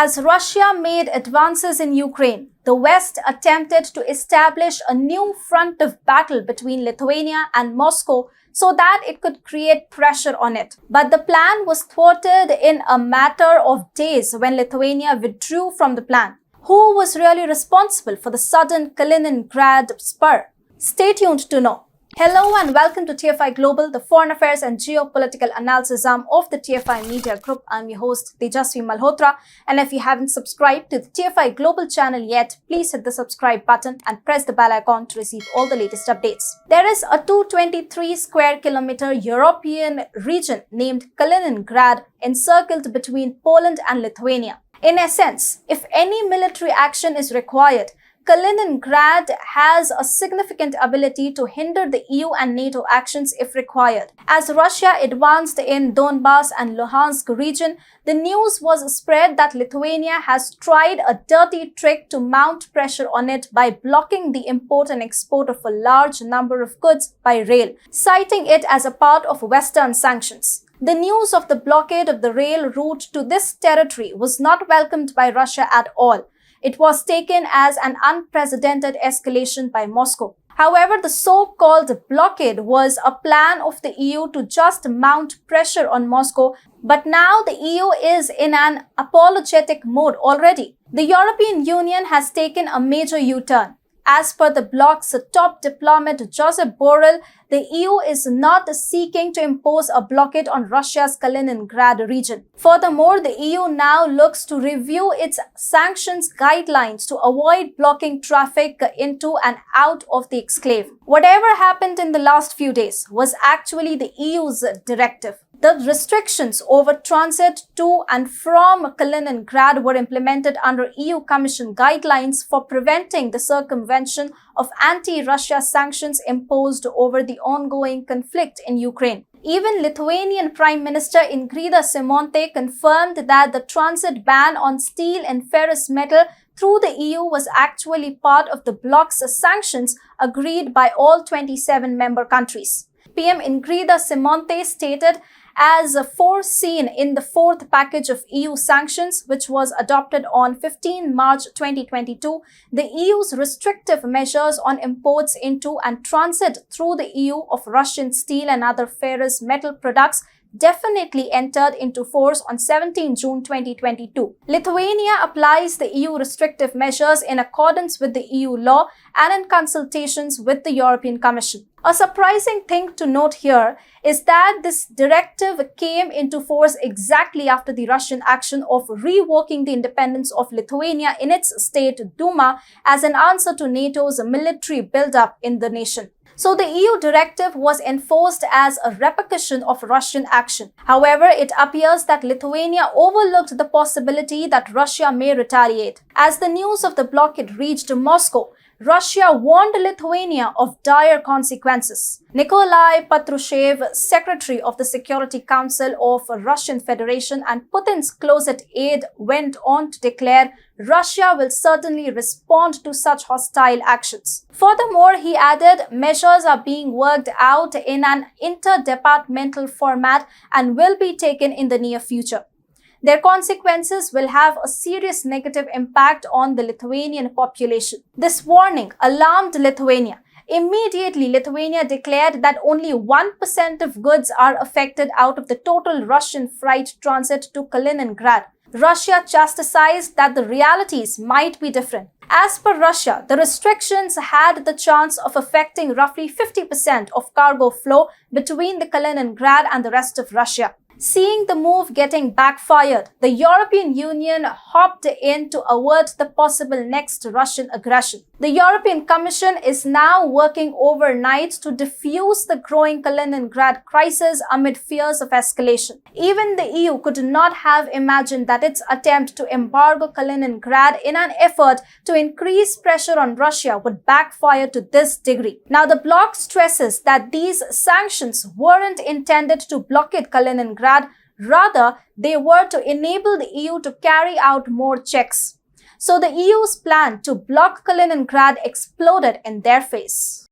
As Russia made advances in Ukraine, the West attempted to establish a new front of battle between Lithuania and Moscow so that it could create pressure on it. But the plan was thwarted in a matter of days when Lithuania withdrew from the plan. Who was really responsible for the sudden Kaliningrad spur? Stay tuned to know. Hello and welcome to TFI Global, the foreign affairs and geopolitical analysis arm of the TFI Media Group. I'm your host, Tejasvi Malhotra. And if you haven't subscribed to the TFI Global channel yet, please hit the subscribe button and press the bell icon to receive all the latest updates. There is a 223 square kilometer European region named Kaliningrad encircled between Poland and Lithuania. In essence, if any military action is required, Kaliningrad has a significant ability to hinder the EU and NATO actions if required. As Russia advanced in Donbas and Luhansk region, the news was spread that Lithuania has tried a dirty trick to mount pressure on it by blocking the import and export of a large number of goods by rail, citing it as a part of Western sanctions. The news of the blockade of the rail route to this territory was not welcomed by Russia at all. It was taken as an unprecedented escalation by Moscow. However, the so-called blockade was a plan of the EU to just mount pressure on Moscow, but now the EU is in an apologetic mode already. The European Union has taken a major U-turn. As per the bloc's top diplomat Josep Borrell, the EU is not seeking to impose a blockade on Russia's Kaliningrad region. Furthermore, the EU now looks to review its sanctions guidelines to avoid blocking traffic into and out of the exclave. Whatever happened in the last few days was actually the EU's directive. The restrictions over transit to and from Kaliningrad were implemented under EU Commission guidelines for preventing the circumvention of anti-Russia sanctions imposed over the ongoing conflict in Ukraine. Even Lithuanian Prime Minister Ingrida Šimonytė confirmed that the transit ban on steel and ferrous metal through the EU was actually part of the bloc's sanctions agreed by all 27 member countries. PM Ingrida Šimonytė stated, as foreseen in the fourth package of EU sanctions, which was adopted on 15 March 2022, the EU's restrictive measures on imports into and transit through the EU of Russian steel and other ferrous metal products definitely entered into force on 17 June 2022. Lithuania applies the EU restrictive measures in accordance with the EU law and in consultations with the European Commission. A surprising thing to note here is that this directive came into force exactly after the Russian action of revoking the independence of Lithuania in its state Duma as an answer to NATO's military buildup in the nation. So the EU directive was enforced as a repercussion of Russian action. However, it appears that Lithuania overlooked the possibility that Russia may retaliate. As the news of the blockade reached Moscow, Russia warned Lithuania of dire consequences. Nikolai Patrushev, Secretary of the Security Council of Russian Federation and Putin's closet aide, went on to declare Russia will certainly respond to such hostile actions. Furthermore, he added, measures are being worked out in an interdepartmental format and will be taken in the near future. Their consequences will have a serious negative impact on the Lithuanian population. This warning alarmed Lithuania. Immediately, Lithuania declared that only 1% of goods are affected out of the total Russian freight transit to Kaliningrad. Russia chastised that the realities might be different. As per Russia, the restrictions had the chance of affecting roughly 50% of cargo flow between the Kaliningrad and the rest of Russia. Seeing the move getting backfired, the European Union hopped in to avert the possible next Russian aggression. The European Commission is now working overnight to defuse the growing Kaliningrad crisis amid fears of escalation. Even the EU could not have imagined that its attempt to embargo Kaliningrad in an effort to increase pressure on Russia would backfire to this degree. Now, the bloc stresses that these sanctions weren't intended to blockade Kaliningrad. Rather, they were to enable the EU to carry out more checks. So the EU's plan to block Kaliningrad exploded in their face.